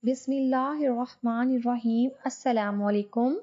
بسم اللہ الرحمن الرحیم۔ السلام علیکم۔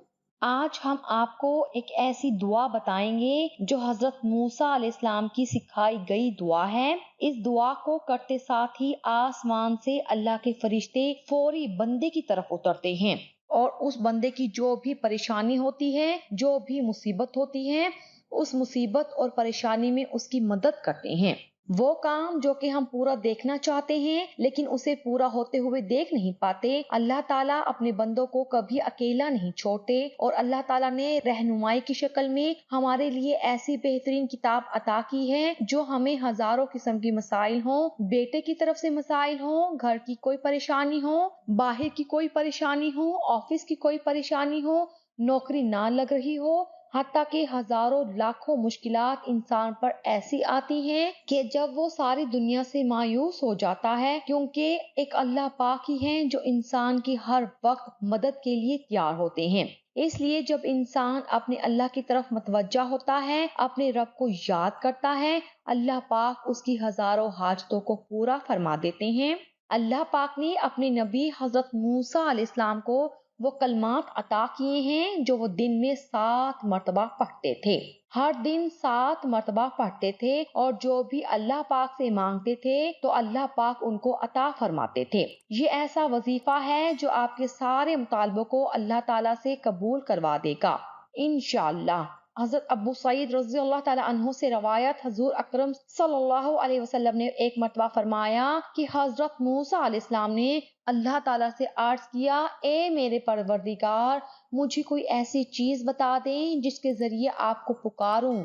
آج ہم آپ کو ایک ایسی دعا بتائیں گے جو حضرت موسیٰ علیہ السلام کی سکھائی گئی دعا ہے۔ اس دعا کو کرتے ساتھ ہی آسمان سے اللہ کے فرشتے فوری بندے کی طرف اترتے ہیں اور اس بندے کی جو بھی پریشانی ہوتی ہے، جو بھی مصیبت ہوتی ہے، اس مصیبت اور پریشانی میں اس کی مدد کرتے ہیں۔ وہ کام جو کہ ہم پورا دیکھنا چاہتے ہیں لیکن اسے پورا ہوتے ہوئے دیکھ نہیں پاتے، اللہ تعالیٰ اپنے بندوں کو کبھی اکیلا نہیں چھوڑتے، اور اللہ تعالیٰ نے رہنمائی کی شکل میں ہمارے لیے ایسی بہترین کتاب عطا کی ہے جو ہمیں ہزاروں قسم کی مسائل ہوں، بیٹے کی طرف سے مسائل ہوں، گھر کی کوئی پریشانی ہو، باہر کی کوئی پریشانی ہو، آفس کی کوئی پریشانی ہو، نوکری نہ لگ رہی ہو، حتیٰ کہ ہزاروں لاکھوں مشکلات انسان پر ایسی آتی ہیں کہ جب وہ ساری دنیا سے مایوس ہو جاتا ہے، کیونکہ ایک اللہ پاک ہی ہیں جو انسان کی ہر وقت مدد کے لیے تیار ہوتے ہیں۔ اس لیے جب انسان اپنے اللہ کی طرف متوجہ ہوتا ہے، اپنے رب کو یاد کرتا ہے، اللہ پاک اس کی ہزاروں حاجتوں کو پورا فرما دیتے ہیں۔ اللہ پاک نے اپنے نبی حضرت موسیٰ علیہ السلام کو وہ کلمات عطا کیے ہیں جو وہ دن میں 7 مرتبہ پڑھتے تھے، ہر دن 7 مرتبہ پڑھتے تھے، اور جو بھی اللہ پاک سے مانگتے تھے تو اللہ پاک ان کو عطا فرماتے تھے۔ یہ ایسا وظیفہ ہے جو آپ کے سارے مطالبوں کو اللہ تعالیٰ سے قبول کروا دے گا انشاءاللہ۔ حضرت ابو سعید رضی اللہ تعالیٰ عنہ سے روایت، حضور اکرم صلی اللہ علیہ وسلم نے ایک مرتبہ فرمایا کہ حضرت موسیٰ علیہ السلام نے اللہ تعالیٰ سے عرض کیا، اے میرے پروردگار، مجھے کوئی ایسی چیز بتا دیں جس کے ذریعے آپ کو پکاروں۔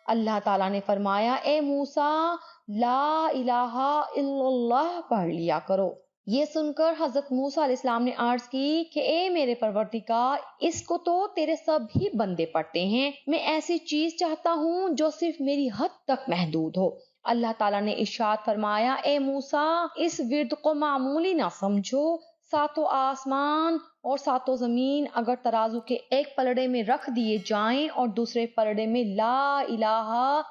اللہ تعالیٰ نے فرمایا، اے موسیٰ، لا الہ الا اللہ پڑھ لیا کرو۔ یہ سن کر حضرت موسیٰ علیہ السلام نے عرض کی کہ اے میرے پروردگار، اس کو تو تیرے سب ہی بندے پڑھتے ہیں، میں ایسی چیز چاہتا ہوں جو صرف میری حد تک محدود ہو۔ اللہ تعالیٰ نے ارشاد فرمایا، اے موسیٰ، اس ورد کو معمولی نہ سمجھو، 7 آسمان اور 7 زمین اگر ترازو کے ایک پلڑے میں رکھ دیے جائیں اور دوسرے پلڑے میں لا الہ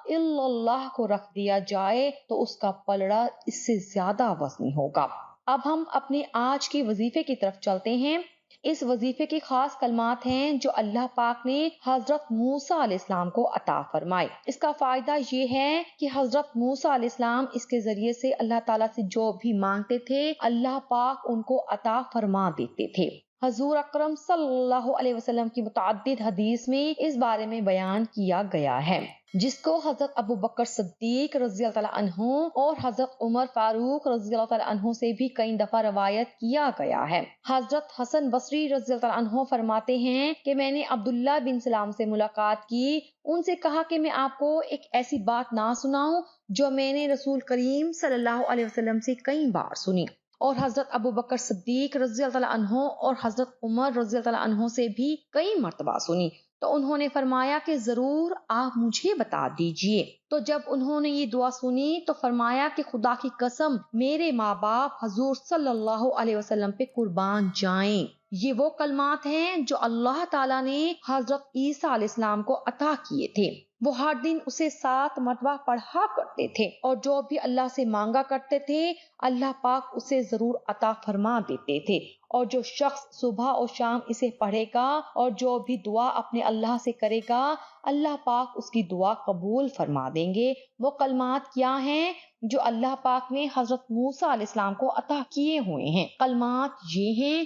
الا اللہ کو رکھ دیا جائے تو اس کا پلڑا اس سے زیادہ وزنی ہوگا۔ اب ہم اپنے آج کے وظیفے کی طرف چلتے ہیں۔ اس وظیفے کے خاص کلمات ہیں جو اللہ پاک نے حضرت موسیٰ علیہ السلام کو عطا فرمائے۔ اس کا فائدہ یہ ہے کہ حضرت موسیٰ علیہ السلام اس کے ذریعے سے اللہ تعالیٰ سے جو بھی مانگتے تھے، اللہ پاک ان کو عطا فرما دیتے تھے۔ حضور اکرم صلی اللہ علیہ وسلم کی متعدد حدیث میں اس بارے میں بیان کیا گیا ہے، جس کو حضرت ابو بکر صدیق رضی اللہ تعالیٰ عنہ اور حضرت عمر فاروق رضی اللہ تعالیٰ عنہ سے بھی کئی دفعہ روایت کیا گیا ہے۔ حضرت حسن بصری رضی اللہ تعالیٰ عنہ فرماتے ہیں کہ میں نے عبداللہ بن سلام سے ملاقات کی، ان سے کہا کہ میں آپ کو ایک ایسی بات نہ سناؤں جو میں نے رسول کریم صلی اللہ علیہ وسلم سے کئی بار سنی، اور حضرت ابو بکر صدیق رضی اللہ تعالیٰ عنہ اور حضرت عمر رضی اللہ تعالیٰ عنہ سے بھی کئی مرتبہ سنی، تو انہوں نے فرمایا کہ ضرور آپ مجھے بتا دیجئے۔ تو جب انہوں نے یہ دعا سنی تو فرمایا کہ خدا کی قسم، میرے ماں باپ حضور صلی اللہ علیہ وسلم پہ قربان جائیں، یہ وہ کلمات ہیں جو اللہ تعالیٰ نے حضرت عیسیٰ علیہ السلام کو عطا کیے تھے۔ وہ ہر دن اسے 7 مرتبہ پڑھا کرتے تھے، اور جو بھی اللہ سے مانگا کرتے تھے اللہ پاک اسے ضرور عطا فرما دیتے تھے، اور جو شخص صبح اور شام اسے پڑھے گا اور جو بھی دعا اپنے اللہ سے کرے گا، اللہ پاک اس کی دعا قبول فرما دیں گے۔ وہ کلمات کیا ہیں جو اللہ پاک نے حضرت موسیٰ علیہ السلام کو عطا کیے ہوئے ہیں؟ کلمات یہ ہیں،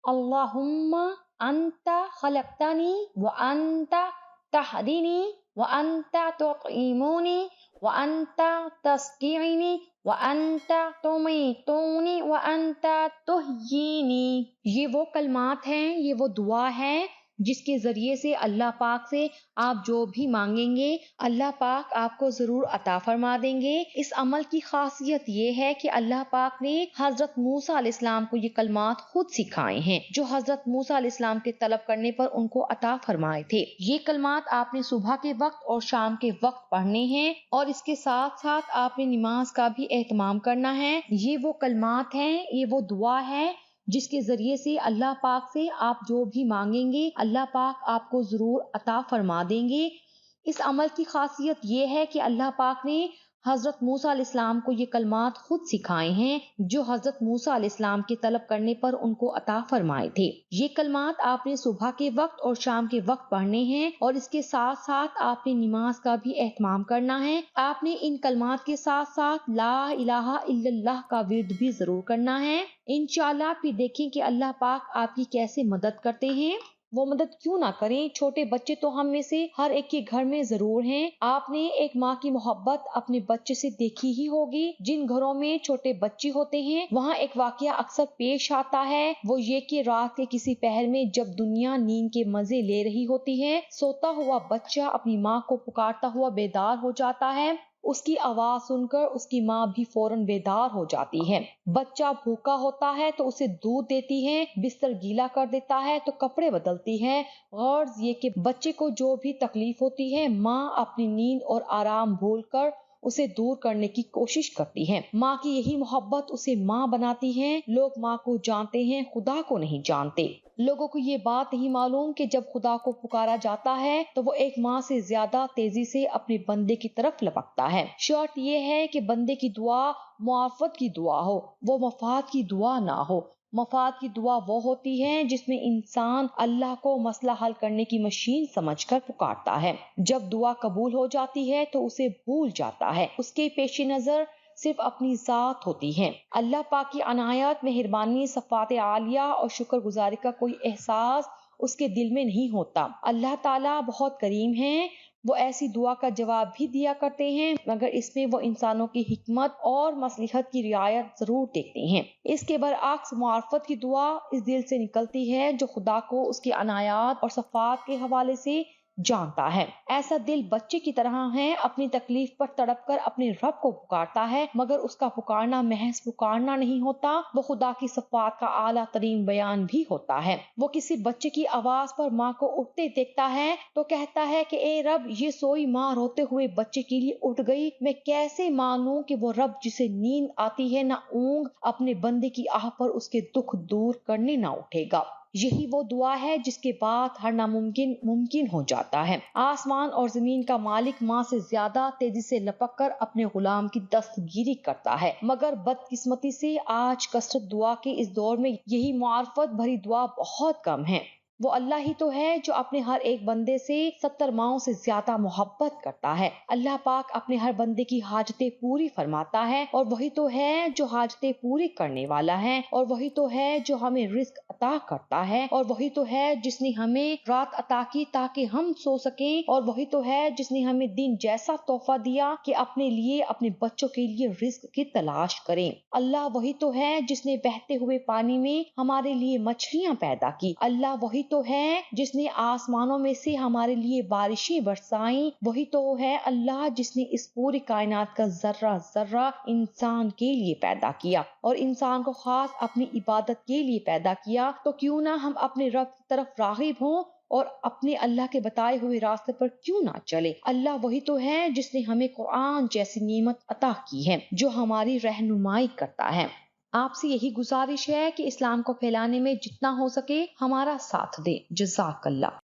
اللہم انت خلقتنی وانت تہدینی وانت تطعمونی وانت تسقینی وانت تمیتونی وانت تحیینی۔ یہ وہ کلمات ہیں، یہ وہ دعا ہے جس کے ذریعے سے اللہ پاک سے آپ جو بھی مانگیں گے اللہ پاک آپ کو ضرور عطا فرما دیں گے۔ اس عمل کی خاصیت یہ ہے کہ اللہ پاک نے حضرت موسیٰ علیہ السلام کو یہ کلمات خود سکھائے ہیں جو حضرت موسیٰ علیہ السلام کے طلب کرنے پر ان کو عطا فرمائے تھے۔ یہ کلمات آپ نے صبح کے وقت اور شام کے وقت پڑھنے ہیں، اور اس کے ساتھ ساتھ آپ نے نماز کا بھی اہتمام کرنا ہے۔ یہ وہ کلمات ہیں، یہ وہ دعا ہے جس کے ذریعے سے اللہ پاک سے آپ جو بھی مانگیں گے اللہ پاک آپ کو ضرور عطا فرما دیں گے۔ اس عمل کی خاصیت یہ ہے کہ اللہ پاک نے حضرت موسیٰ علیہ السلام کو یہ کلمات خود سکھائے ہیں جو حضرت موسیٰ علیہ السلام کے طلب کرنے پر ان کو عطا فرمائے تھے۔ یہ کلمات آپ نے صبح کے وقت اور شام کے وقت پڑھنے ہیں اور اس کے ساتھ ساتھ آپ نے نماز کا بھی اہتمام کرنا ہے۔ آپ نے ان کلمات کے ساتھ ساتھ لا الہ الا اللہ کا ورد بھی ضرور کرنا ہے۔ انشاءاللہ پھر دیکھیں کہ اللہ پاک آپ کی کیسے مدد کرتے ہیں۔ وہ مدد کیوں نہ کریں، چھوٹے بچے تو ہم میں سے ہر ایک کے گھر میں ضرور ہیں۔ آپ نے ایک ماں کی محبت اپنے بچے سے دیکھی ہی ہوگی۔ جن گھروں میں چھوٹے بچے ہوتے ہیں وہاں ایک واقعہ اکثر پیش آتا ہے، وہ یہ کہ رات کے کسی پہر میں جب دنیا نیند کے مزے لے رہی ہوتی ہے، سوتا ہوا بچہ اپنی ماں کو پکارتا ہوا بیدار ہو جاتا ہے۔ اس کی آواز سن کر اس کی ماں بھی فوراً بیدار ہو جاتی ہے۔ بچہ بھوکا ہوتا ہے تو اسے دودھ دیتی ہے، بستر گیلا کر دیتا ہے تو کپڑے بدلتی ہے۔ غرض یہ کہ بچے کو جو بھی تکلیف ہوتی ہے ماں اپنی نیند اور آرام بھول کر اسے دور کرنے کی کوشش کرتی ہے۔ ماں کی یہی محبت اسے ماں بناتی ہے۔ لوگ ماں کو جانتے ہیں، خدا کو نہیں جانتے۔ لوگوں کو یہ بات نہیں معلوم کہ جب خدا کو پکارا جاتا ہے تو وہ ایک ماں سے زیادہ تیزی سے اپنے بندے کی طرف لپکتا ہے۔ شرط یہ ہے کہ بندے کی دعا معافت کی دعا ہو، وہ مفاد کی دعا نہ ہو۔ مفاد کی دعا وہ ہوتی ہے جس میں انسان اللہ کو مسئلہ حل کرنے کی مشین سمجھ کر پکارتا ہے۔ جب دعا قبول ہو جاتی ہے تو اسے بھول جاتا ہے، اس کے پیش نظر صرف اپنی ذات ہوتی ہے۔ اللہ پاک کی عنایت، مہربانی، صفات عالیہ اور شکر گزاری کا کوئی احساس اس کے دل میں نہیں ہوتا۔ اللہ تعالیٰ بہت کریم ہیں، وہ ایسی دعا کا جواب بھی دیا کرتے ہیں مگر اس میں وہ انسانوں کی حکمت اور مصلحت کی رعایت ضرور دیکھتے ہیں۔ اس کے برعکس معرفت کی دعا اس دل سے نکلتی ہے جو خدا کو اس کی عنایات اور صفات کے حوالے سے جانتا ہے۔ ایسا دل بچے کی طرح ہے، اپنی تکلیف پر تڑپ کر اپنے رب کو پکارتا ہے مگر اس کا پکارنا محض پکارنا نہیں ہوتا، وہ خدا کی صفات کا اعلیٰ ترین بیان بھی ہوتا ہے۔ وہ کسی بچے کی آواز پر ماں کو اٹھتے دیکھتا ہے تو کہتا ہے کہ اے رب، یہ سوئی ماں روتے ہوئے بچے کے لیے اٹھ گئی، میں کیسے مانوں کہ وہ رب جسے نیند آتی ہے نہ اونگ، اپنے بندے کی آہ پر اس کے دکھ دور کرنے نہ اٹھے گا۔ یہی وہ دعا ہے جس کے بعد ہر ناممکن ممکن ہو جاتا ہے۔ آسمان اور زمین کا مالک ماں سے زیادہ تیزی سے لپک کر اپنے غلام کی دستگیری کرتا ہے مگر بدقسمتی سے آج کثرت دعا کے اس دور میں یہی معرفت بھری دعا بہت کم ہے۔ وہ اللہ ہی تو ہے جو اپنے ہر ایک بندے سے 70 ماؤں سے زیادہ محبت کرتا ہے۔ اللہ پاک اپنے ہر بندے کی حاجتیں پوری فرماتا ہے اور وہی تو ہے جو حاجتیں پوری کرنے والا ہے، اور وہی تو ہے جو ہمیں رزق عطا کرتا ہے، اور وہی تو ہے جس نے ہمیں رات عطا کی تاکہ ہم سو سکیں، اور وہی تو ہے جس نے ہمیں دن جیسا تحفہ دیا کہ اپنے لیے اپنے بچوں کے لیے رزق کی تلاش کریں۔ اللہ وہی تو ہے جس نے بہتے ہوئے پانی میں ہمارے لیے مچھلیاں پیدا کی۔ اللہ وہی تو ہے جس نے آسمانوں میں سے ہمارے لیے بارشیں برسائیں۔ وہی تو ہے اللہ جس نے اس پوری کائنات کا ذرہ ذرہ انسان کے لیے پیدا کیا اور انسان کو خاص اپنی عبادت کے لیے پیدا کیا۔ تو کیوں نہ ہم اپنے رب کی طرف راغب ہوں اور اپنے اللہ کے بتائے ہوئے راستے پر کیوں نہ چلے۔ اللہ وہی تو ہے جس نے ہمیں قرآن جیسی نعمت عطا کی ہے جو ہماری رہنمائی کرتا ہے۔ آپ سے یہی گزارش ہے کہ اسلام کو پھیلانے میں جتنا ہو سکے ہمارا ساتھ دیں۔ جزاک اللہ۔